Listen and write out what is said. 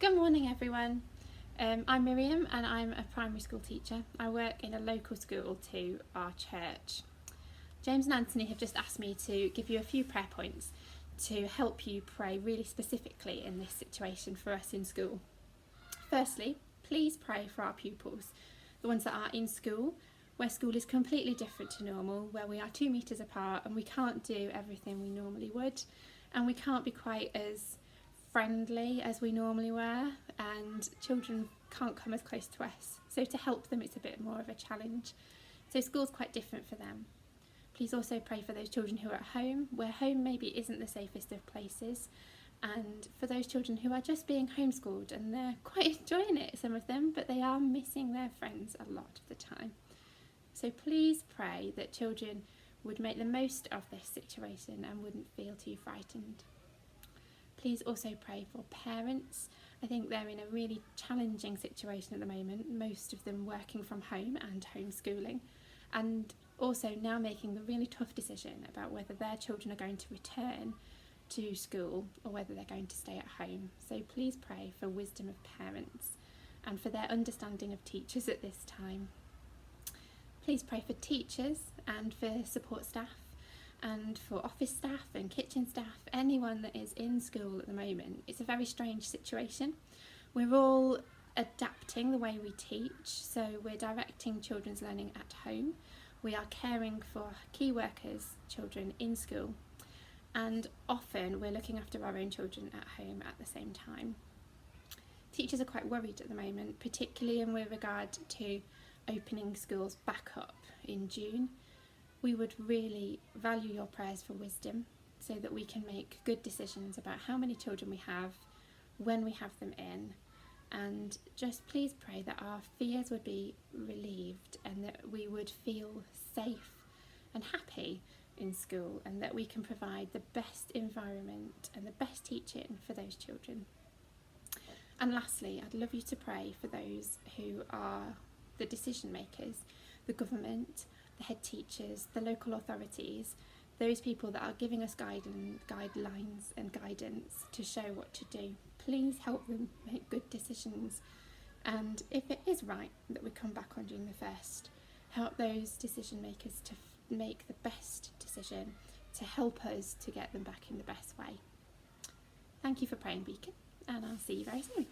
Good morning everyone. I'm Miriam and I'm a primary school teacher. I work in a local school to our church. James and Anthony have just asked me to give you a few prayer points to help you pray really specifically in this situation for us in school. Firstly, please pray for our pupils, the ones that are in school, where school is completely different to normal, where we are 2 metres apart and we can't do everything we normally would, and we can't be quite as friendly as we normally were, and children can't come as close to us. So to help them, it's a bit more of a challenge. So school's quite different for them. Please also pray for those children who are at home, where home maybe isn't the safest of places, and for those children who are just being homeschooled and they're quite enjoying it, some of them, but they are missing their friends a lot of the time. So please pray that children would make the most of this situation and wouldn't feel too frightened. Please also pray for parents. I think they're in a really challenging situation at the moment, most of them working from home and homeschooling, and also now making the really tough decision about whether their children are going to return to school or whether they're going to stay at home. So please pray for wisdom of parents and for their understanding of teachers at this time. Please pray for teachers and for support staff and for office staff and kitchen staff, anyone that is in school at the moment. It's a very strange situation. We're all adapting the way we teach, so we're directing children's learning at home. We are caring for key workers' children in school, and often we're looking after our own children at home at the same time. Teachers are quite worried at the moment, particularly in regard to opening schools back up in June. We would really value your prayers for wisdom so that we can make good decisions about how many children we have, when we have them in, and just please pray that our fears would be relieved and that we would feel safe and happy in school, and that we can provide the best environment and the best teaching for those children. And lastly, I'd love you to pray for those who are the decision makers, the government, the head teachers, the local authorities, those people that are giving us guidelines and guidance to show what to do. Please help them make good decisions, and if it is right that we come back on June the 1st, help those decision makers to make the best decision to help us to get them back in the best way. Thank you for praying, Beacon, and I'll see you very soon.